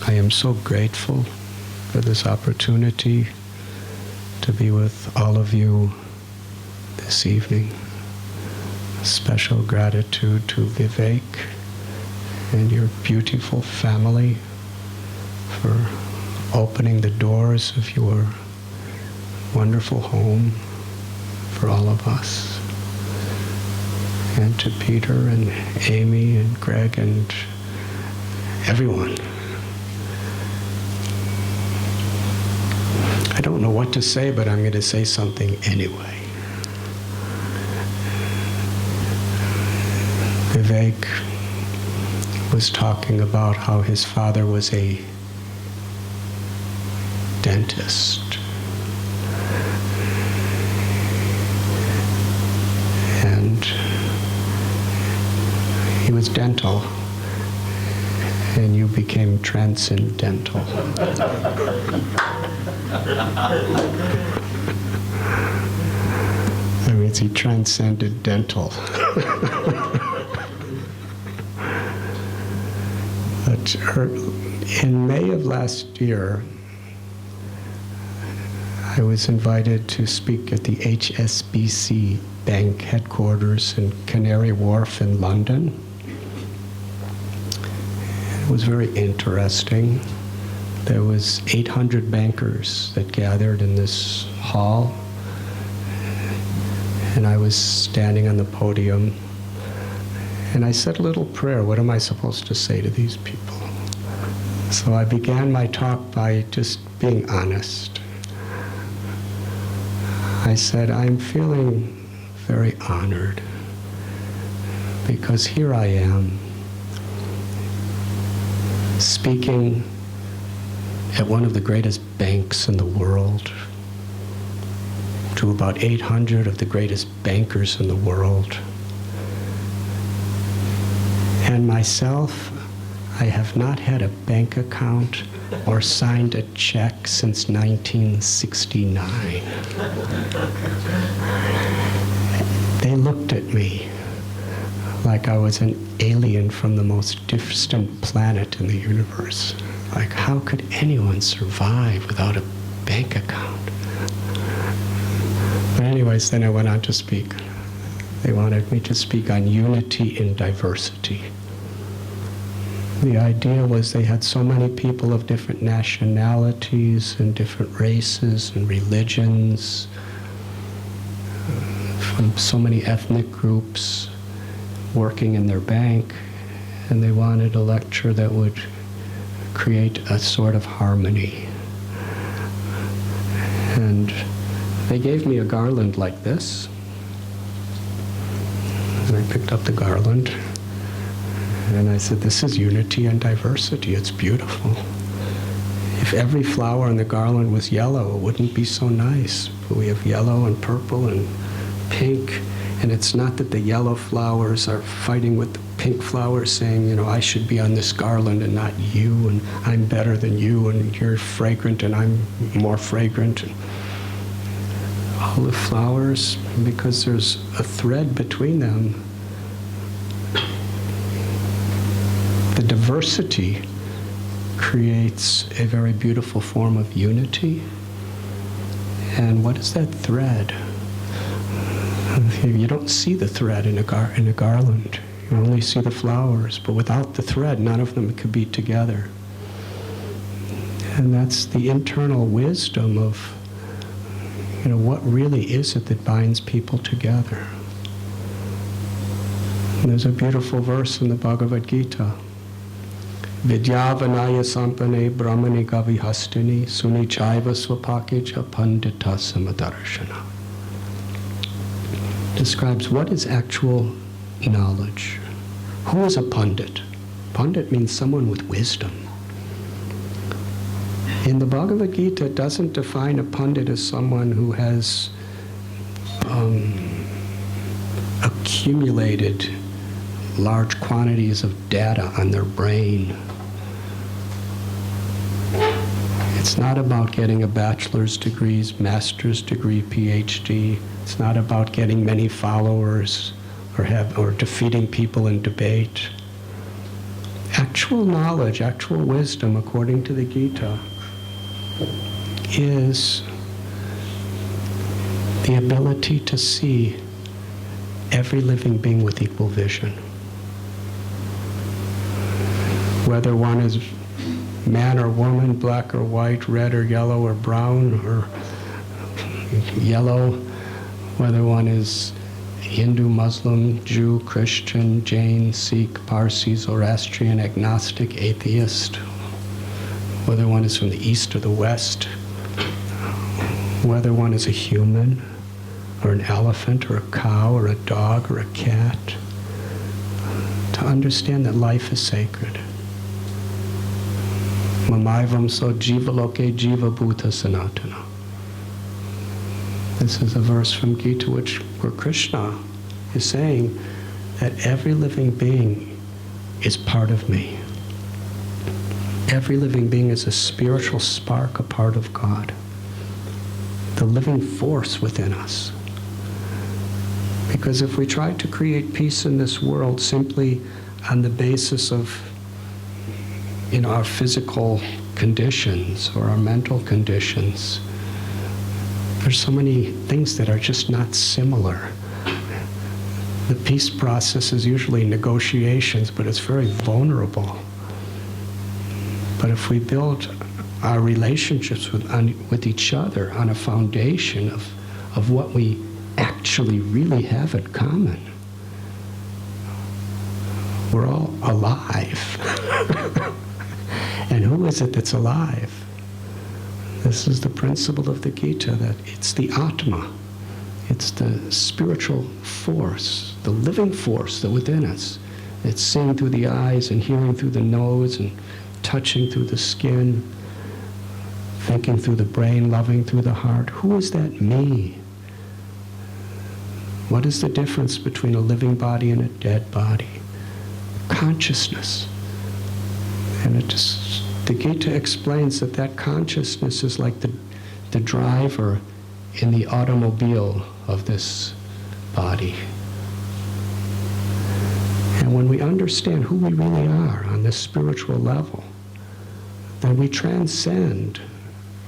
I am so grateful for this opportunity to be with all of you this evening. Special gratitude to Vivek and your beautiful family for opening the doors of your wonderful home for all of us. And to Peter and Amy and Greg and everyone. I don't know what to say, but I'm going to say something anyway. Vivek was talking about how his father was a dentist. And he was dental, and you became transcendental. That means he transcended dental. But in May of last year, I was invited to speak at the HSBC Bank headquarters in Canary Wharf in London. It was very interesting. There was 800 bankers that gathered in this hall, and I was standing on the podium, and I said a little prayer. What am I supposed to say to these people? So I began my talk by just being honest. I said, I'm feeling very honored because here I am speaking at one of the greatest banks in the world to about 800 of the greatest bankers in the world. And myself, I have not had a bank account or signed a check since 1969. They looked at me like I was an alien from the most distant planet in the universe. Like, how could anyone survive without a bank account? But anyways, then I went on to speak. They wanted me to speak on unity in diversity. The idea was they had so many people of different nationalities and different races and religions, from so many ethnic groups working in their bank, and they wanted a lecture that would create a sort of harmony. And they gave me a garland like this, and I picked up the garland, and I said, this is unity and diversity. It's beautiful. If every flower in the garland was yellow, it wouldn't be so nice. But we have yellow and purple and pink, and it's not that the yellow flowers are fighting with the pink flowers saying, you know, I should be on this garland and not you, and I'm better than you, and you're fragrant and I'm more fragrant. And all the flowers, because there's a thread between them, the diversity creates a very beautiful form of unity. And what is that thread? You don't see the thread in a garland. You only see the flowers, but without the thread, none of them could be together. And that's the internal wisdom of, you know, what really is it that binds people together? And there's a beautiful verse in the Bhagavad Gita. Vidyavanaya sampane brahmani gavihastini sunichaiva swapakecha pandita samadarshana. Describes what is actual knowledge. Who is a pundit? Pundit means someone with wisdom. In the Bhagavad Gita, it doesn't define a pundit as someone who has accumulated large quantities of data on their brain. It's not about getting a bachelor's degree, master's degree, PhD. It's not about getting many followers or defeating people in debate. Actual knowledge, actual wisdom, according to the Gita, is the ability to see every living being with equal vision. Whether one is man or woman, black or white, red or yellow or brown or yellow, whether one is Hindu, Muslim, Jew, Christian, Jain, Sikh, Parsi, Zoroastrian, agnostic, atheist, whether one is from the east or the west, whether one is a human or an elephant or a cow or a dog or a cat, to understand that life is sacred. Mamaivam so jiva loke jiva bhuta sanatana. This is a verse from Gita where Krishna is saying that every living being is part of me. Every living being is a spiritual spark, a part of God. The living force within us. Because if we try to create peace in this world simply on the basis of our physical conditions or our mental conditions, there's so many things that are just not similar. The peace process is usually negotiations, but it's very vulnerable. But if we build our relationships with each other on a foundation of what we actually really have in common, we're all alive. And who is it that's alive? This is the principle of the Gita, that it's the Atma. It's the spiritual force, the living force that within us. It's seeing through the eyes and hearing through the nose and touching through the skin, thinking through the brain, loving through the heart. Who is that me? What is the difference between a living body and a dead body? Consciousness. And the Gita explains that consciousness is like the driver in the automobile of this body. And when we understand who we really are on this spiritual level, then we transcend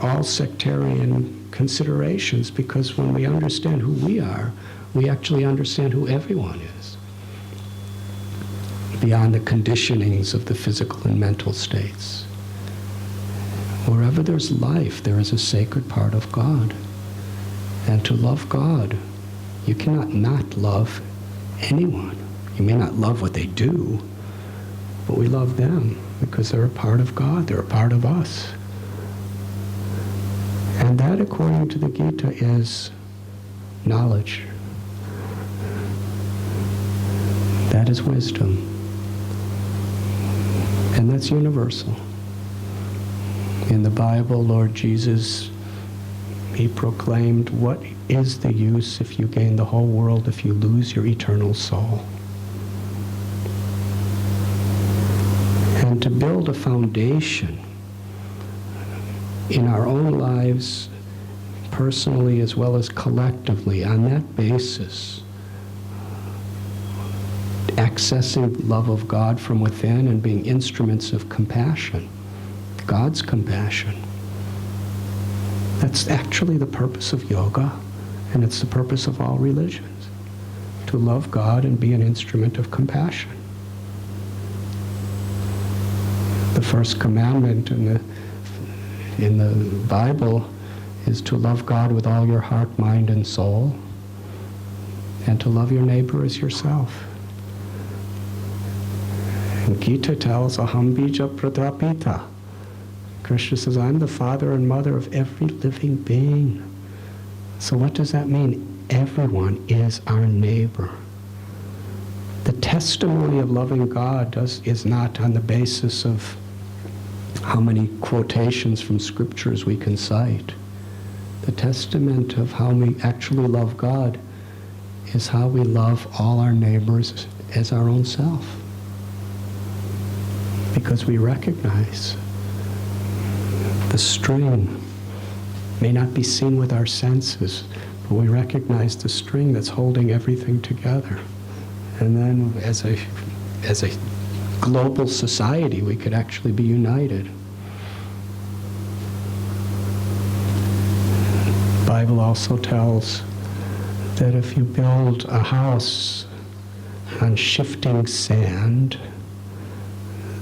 all sectarian considerations, because when we understand who we are, we actually understand who everyone is, beyond the conditionings of the physical and mental states. Wherever there's life, there is a sacred part of God. And to love God, you cannot not love anyone. You may not love what they do, but we love them because they're a part of God, they're a part of us. And that, according to the Gita, is knowledge. That is wisdom. And that's universal. In the Bible, Lord Jesus, he proclaimed, "What is the use if you gain the whole world if you lose your eternal soul?" And to build a foundation in our own lives, personally as well as collectively, on that basis, accessing love of God from within and being instruments of compassion, God's compassion. That's actually the purpose of yoga, and it's the purpose of all religions, to love God and be an instrument of compassion. The first commandment in the Bible is to love God with all your heart, mind, and soul, and to love your neighbor as yourself. And Gita tells, aham bija pratapita. Krishna says, I'm the father and mother of every living being. So what does that mean? Everyone is our neighbor. The testimony of loving God is not on the basis of how many quotations from scriptures we can cite. The testament of how we actually love God is how we love all our neighbors as our own self. Because we recognize the string may not be seen with our senses, but we recognize the string that's holding everything together. And then as a global society, we could actually be united. The Bible also tells that if you build a house on shifting sand,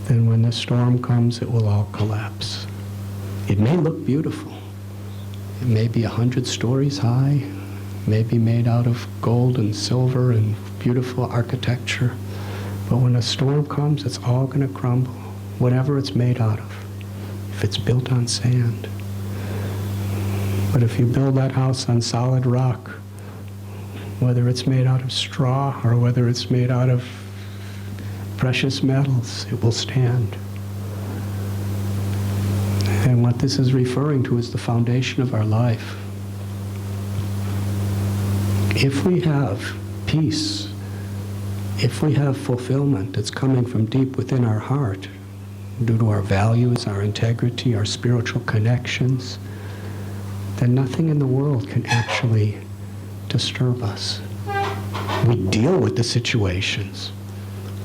then when the storm comes, it will all collapse. It may look beautiful. It may be 100 stories high, may be made out of gold and silver and beautiful architecture. But when a storm comes, it's all going to crumble, whatever it's made out of, if it's built on sand. But if you build that house on solid rock, whether it's made out of straw or whether it's made out of precious metals, it will stand. And what this is referring to is the foundation of our life. If we have peace, if we have fulfillment that's coming from deep within our heart, due to our values, our integrity, our spiritual connections, then nothing in the world can actually disturb us. We deal with the situations,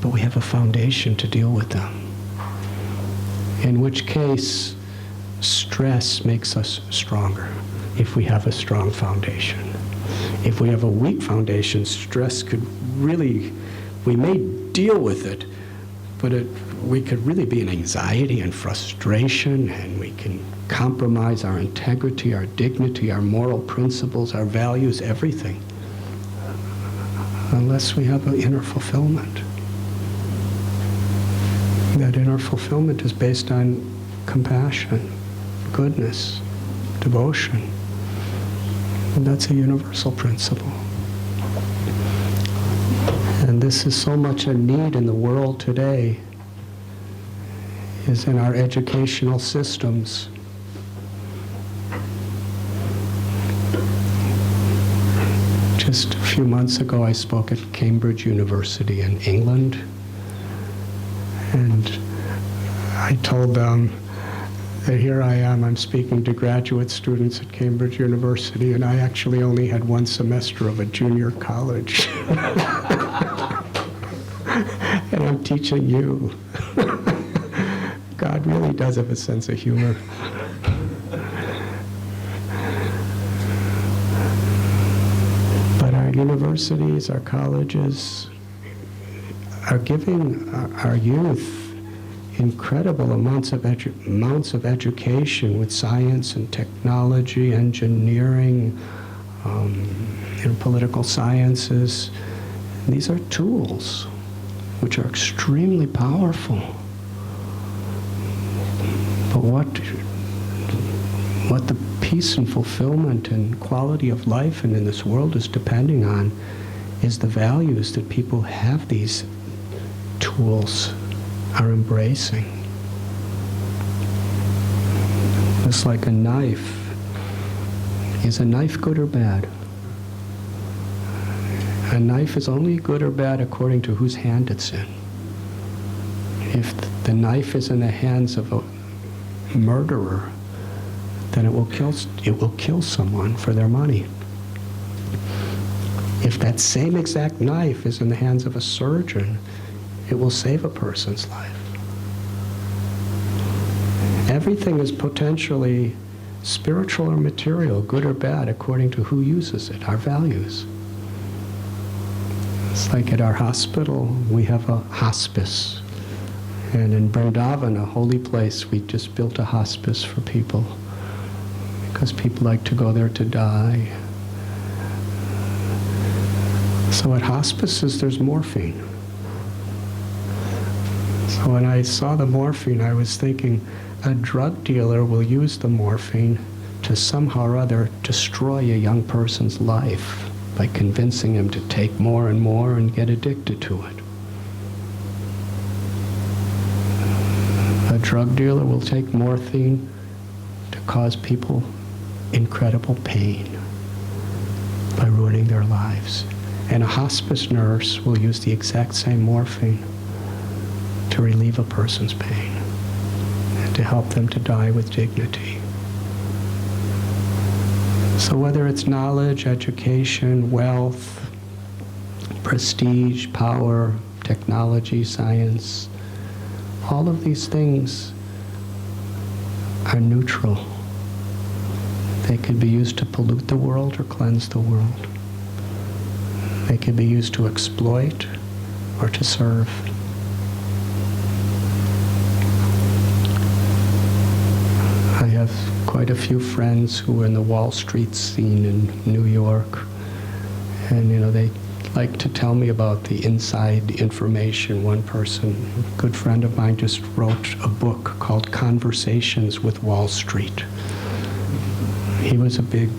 but we have a foundation to deal with them. In which case, stress makes us stronger if we have a strong foundation. If we have a weak foundation, stress could really, we may deal with it, but we could really be in anxiety and frustration, and we can compromise our integrity, our dignity, our moral principles, our values, everything, unless we have an inner fulfillment. That inner fulfillment is based on compassion, goodness, devotion. And that's a universal principle. And this is so much a need in the world today, is in our educational systems. Just a few months ago, I spoke at Cambridge University in England, and I told them that here I am, I'm speaking to graduate students at Cambridge University, and I actually only had one semester of a junior college. And I'm teaching you. God really does have a sense of humor. But our universities, our colleges are giving our youth incredible amounts of education with science and technology, engineering, political sciences. And these are tools which are extremely powerful. But what the peace and fulfillment and quality of life and in this world is depending on is the values that people have these tools are embracing. It's like a knife. Is a knife good or bad? A knife is only good or bad according to whose hand it's in. If the knife is in the hands of a murderer, then it will kill someone for their money. If that same exact knife is in the hands of a surgeon, it will save a person's life. Everything is potentially spiritual or material, good or bad, according to who uses it, our values. It's like at our hospital, we have a hospice. And in Vrindavan, a holy place, we just built a hospice for people because people like to go there to die. So at hospices, there's morphine. So when I saw the morphine, I was thinking, a drug dealer will use the morphine to somehow or other destroy a young person's life by convincing him to take more and more and get addicted to it. A drug dealer will take morphine to cause people incredible pain by ruining their lives. And a hospice nurse will use the exact same morphine to relieve a person's pain and to help them to die with dignity. So whether it's knowledge, education, wealth, prestige, power, technology, science, All of these things are neutral. They could be used to pollute the world or cleanse the world. They could be used to exploit or to serve. I have quite a few friends who are in the Wall Street scene in New York, and they like to tell me about the inside information. One person, a good friend of mine, just wrote a book called Conversations with Wall Street. He was a big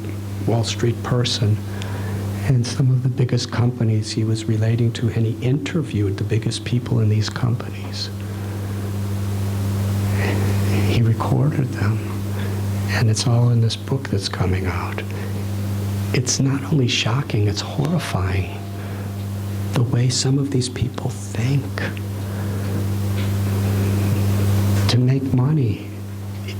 Wall Street person, and some of the biggest companies he was relating to, and he interviewed the biggest people in these companies. He recorded them, and it's all in this book that's coming out. It's not only shocking, it's horrifying, the way some of these people think. To make money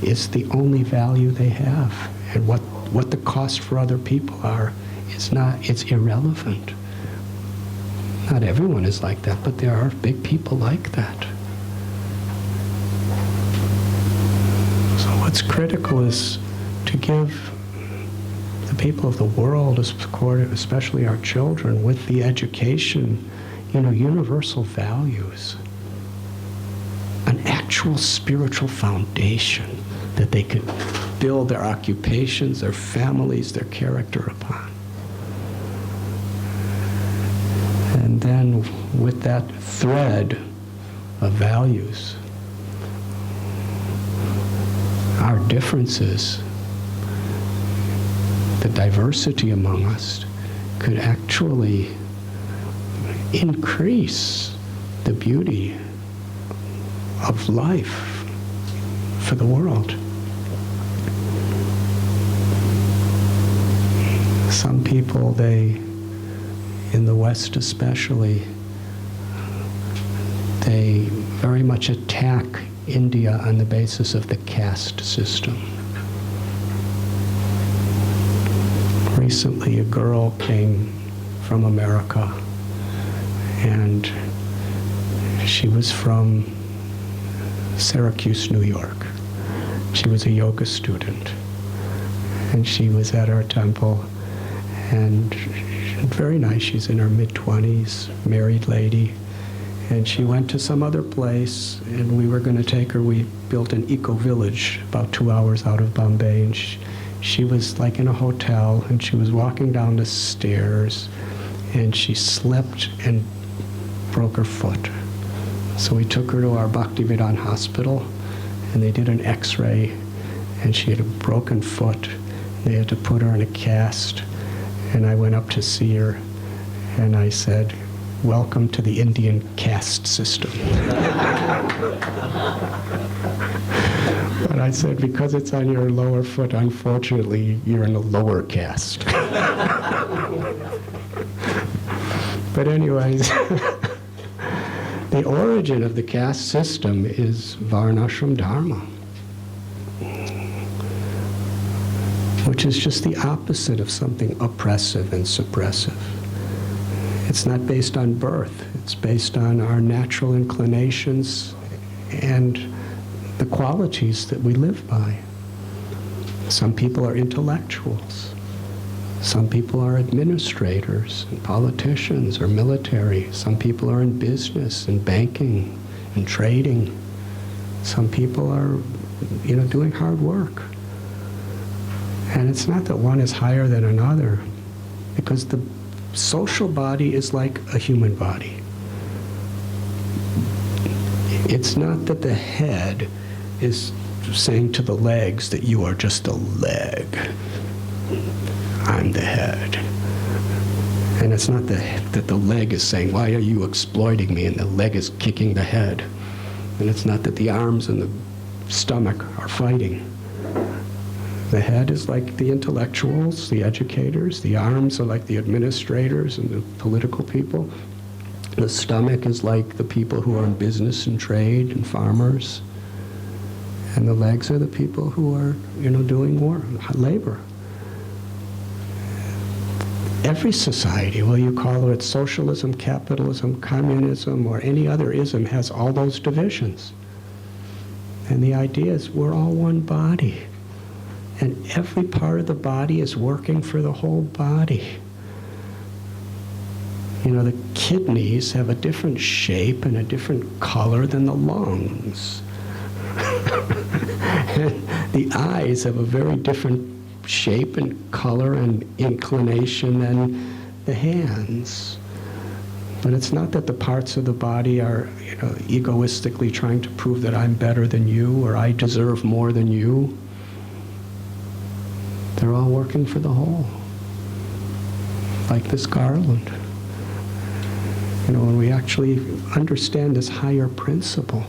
is the only value they have, and what the cost for other people are, it's irrelevant. Not everyone is like that, but there are big people like that. So what's critical is to give the people of the world, especially our children, with the education, universal values, an actual spiritual foundation that they could build their occupations, their families, their character upon. And then with that thread of values, our differences, the diversity among us, could actually increase the beauty of life for the world. Some people, in the West especially, they very much attack India on the basis of the caste system. Recently, a girl came from America, and she was from Syracuse, New York. She was a yoga student, and she was at our temple, and very nice. She's in her mid-20s, married lady, and she went to some other place, and we were going to take her. We built an eco-village about 2 hours out of Bombay, and she was like in a hotel, and she was walking down the stairs, and she slipped and broke her foot. So we took her to our Bhaktivedanta hospital, and they did an x-ray, and she had a broken foot. They had to put her in a cast, and I went up to see her, and I said, "Welcome to the Indian caste system." But I said, because it's on your lower foot, unfortunately, you're in the lower caste. But anyways, the origin of the caste system is Varnashram Dharma, which is just the opposite of something oppressive and suppressive. It's not based on birth. It's based on our natural inclinations and the qualities that we live by. Some people are intellectuals. Some people are administrators and politicians or military. Some people are in business and banking and trading. Some people are, doing hard work. And it's not that one is higher than another, because the social body is like a human body. It's not that the head is saying to the legs that you are just a leg. I'm the head. And it's not that the leg is saying, why are you exploiting me? And the leg is kicking the head. And it's not that the arms and the stomach are fighting. The head is like the intellectuals, the educators. The arms are like the administrators and the political people. The stomach is like the people who are in business and trade and farmers. And the legs are the people who are, doing work, labor. Every society, whether you call it socialism, capitalism, communism, or any other ism, has all those divisions. And the idea is we're all one body. And every part of the body is working for the whole body. You know, the kidneys have a different shape and a different color than the lungs. And the eyes have a very different shape and color and inclination than the hands. But it's not that the parts of the body are, you know, egoistically trying to prove that I'm better than you or I deserve more than you. They're all working for the whole. Like this garland. You know, when we actually understand this higher principle,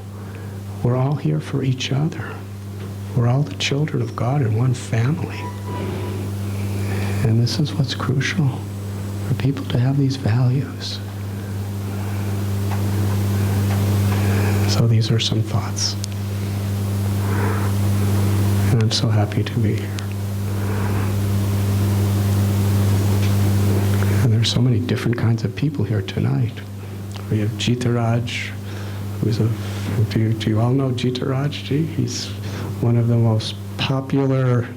we're all here for each other. We're all the children of God in one family. And this is what's crucial, for people to have these values. So these are some thoughts. And I'm so happy to be here. And there's so many different kinds of people here tonight. We have Jitaraj, who's a, do you all know Jitaraj Ji? He's one of the most popular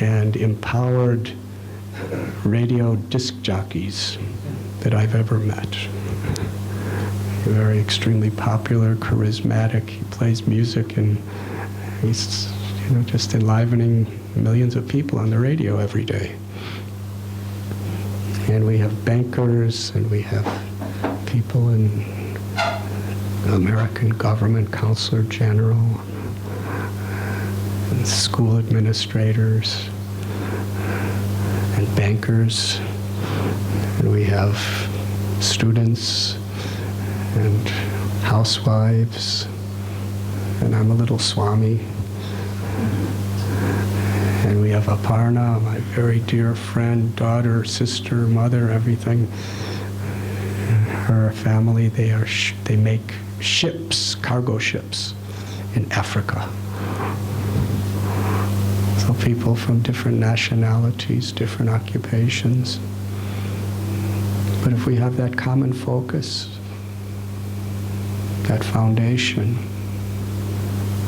and empowered radio disc jockeys that I've ever met. Very extremely popular, charismatic. He plays music and he's, you know, just enlivening millions of people on the radio every day. And we have bankers, and we have people in American government, counselor general, and school administrators, and bankers. And we have students and housewives, and I'm a little Swami. And we have Aparna, my very dear friend, daughter, sister, mother, everything. Her family, they make ships, cargo ships, in Africa. So people from different nationalities, different occupations. But if we have that common focus, that foundation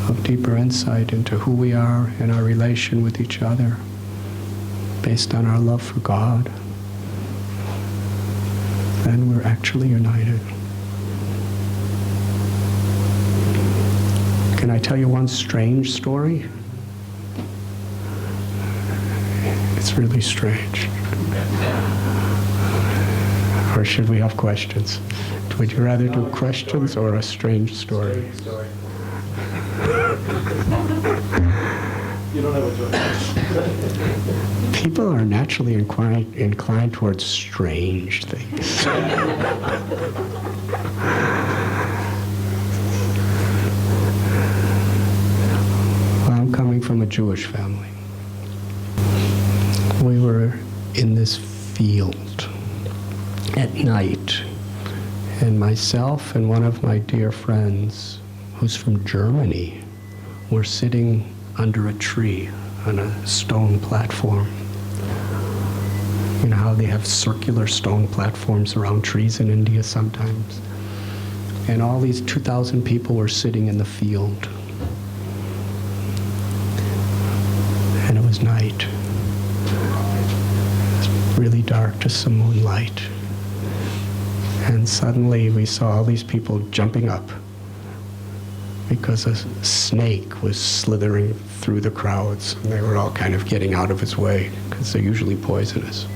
of deeper insight into who we are and our relation with each other, based on our love for God, then we're actually united. Can I tell you one strange story? It's really strange. Or should we have questions? Would you rather do questions or a strange story? Strange story. You don't have a choice. People are naturally inclined towards strange things. Well, I'm coming from a Jewish family. We were in this field at night, and myself and one of my dear friends, who's from Germany, were sitting under a tree on a stone platform. You know how they have circular stone platforms around trees in India sometimes? And all these 2,000 people were sitting in the field. And it was night. It was really dark, just some moonlight. And suddenly we saw all these people jumping up because a snake was slithering through the crowds, and they were all kind of getting out of its way because they're usually poisonous.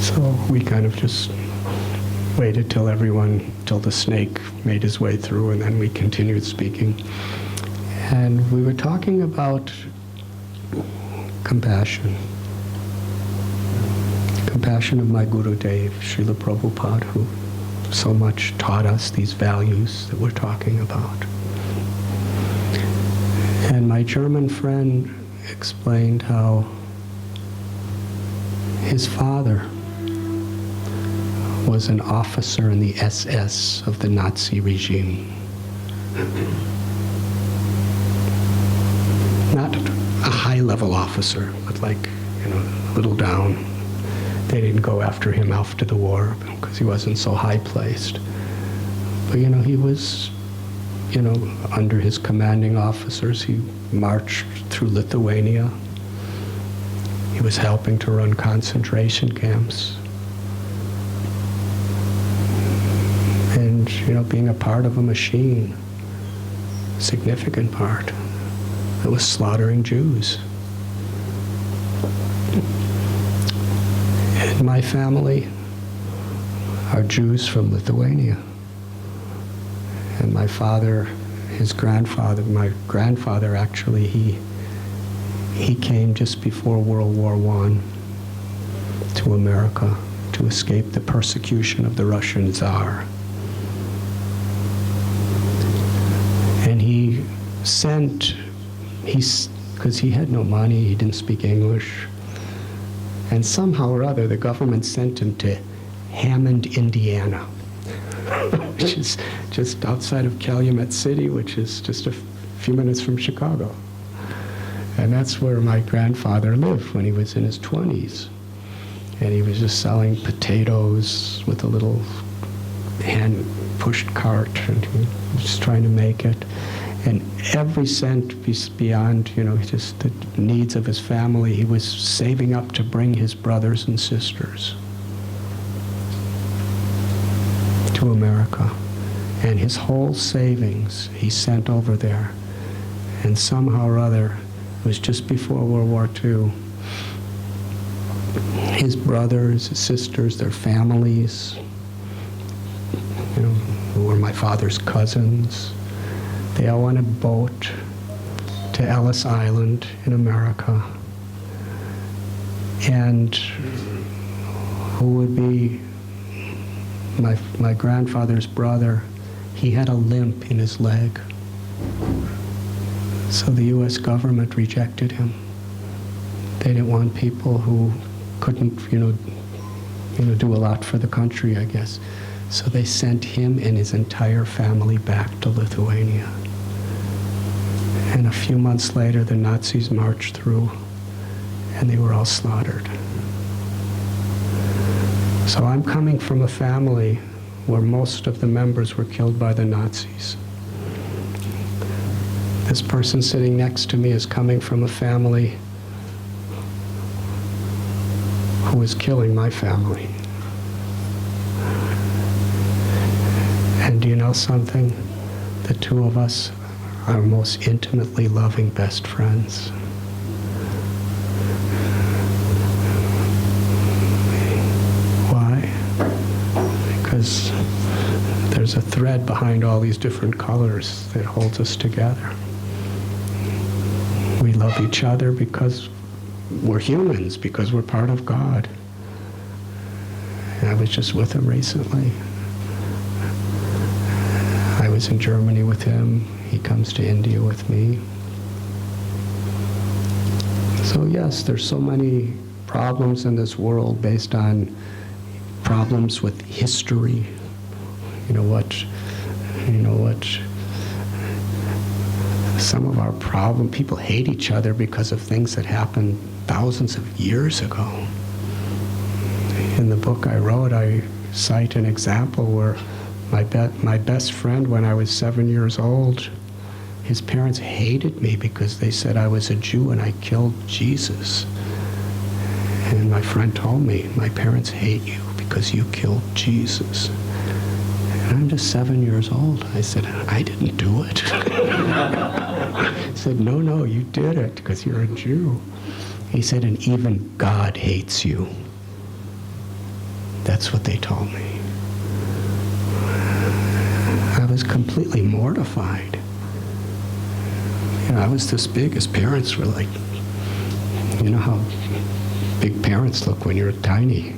So we kind of just waited till the snake made his way through, and then we continued speaking. And we were talking about compassion. Compassion of my Guru Dev, Srila Prabhupada, who so much taught us these values that we're talking about. And my German friend explained how his father was an officer in the SS of the Nazi regime. Not a high-level officer, but like, you know, a little down. They didn't go after him after the war because he wasn't so high-placed. But, you know, he was under his commanding officers, he marched through Lithuania. He was helping to run concentration camps. And, being a part of a machine, significant part, that was slaughtering Jews. And my family are Jews from Lithuania. And my father, my grandfather actually, he came just before World War I to America to escape the persecution of the Russian Tsar. And because he had no money, he didn't speak English, and somehow or other the government sent him to Hammond, Indiana, which is just outside of Calumet City, which is just a few minutes from Chicago. And that's where my grandfather lived when he was in his 20s. And he was just selling potatoes with a little hand-pushed cart, and he was just trying to make it. And every cent beyond, just the needs of his family, he was saving up to bring his brothers and sisters to America. And his whole savings he sent over there. And somehow or other, it was just before World War II, his brothers, his sisters, their families, who were my father's cousins, they all on a boat to Ellis Island in America. And who would be my grandfather's brother, he had a limp in his leg. So the U.S. government rejected him. They didn't want people who couldn't, do a lot for the country, I guess. So they sent him and his entire family back to Lithuania. And a few months later, the Nazis marched through, and they were all slaughtered. So I'm coming from a family where most of the members were killed by the Nazis. This person sitting next to me is coming from a family who was killing my family. And do you know something? The two of us are most intimately loving best friends. Why? Because there's a thread behind all these different colors that holds us together. We love each other because we're humans, because we're part of God. And I was just with him recently. I was in Germany with him. He comes to India with me. So yes, there's so many problems in this world based on problems with history. Some of our problem, people hate each other because of things that happened thousands of years ago. In the book I wrote, I cite an example where my best friend, when I was 7 years old, his parents hated me because they said I was a Jew and I killed Jesus. And my friend told me, my parents hate you because you killed Jesus. And I'm just 7 years old. I said, I didn't do it. He said, no, you did it because you're a Jew. He said, and even God hates you. That's what they told me. I was completely mortified. I was this big. His parents were like, you know how big parents look when you're tiny.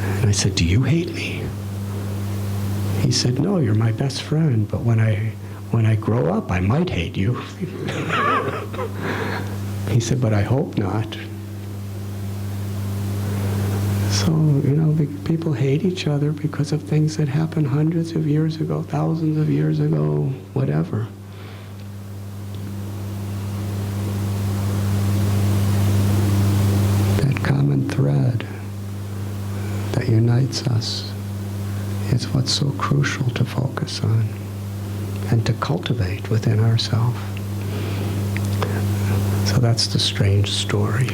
And I said, do you hate me? He said, no, you're my best friend, but when I grow up, I might hate you. He said, but I hope not. So, people hate each other because of things that happened hundreds of years ago, thousands of years ago, whatever. That common thread that unites us is what's so crucial to focus on. and to cultivate within ourselves. So that's the strange story.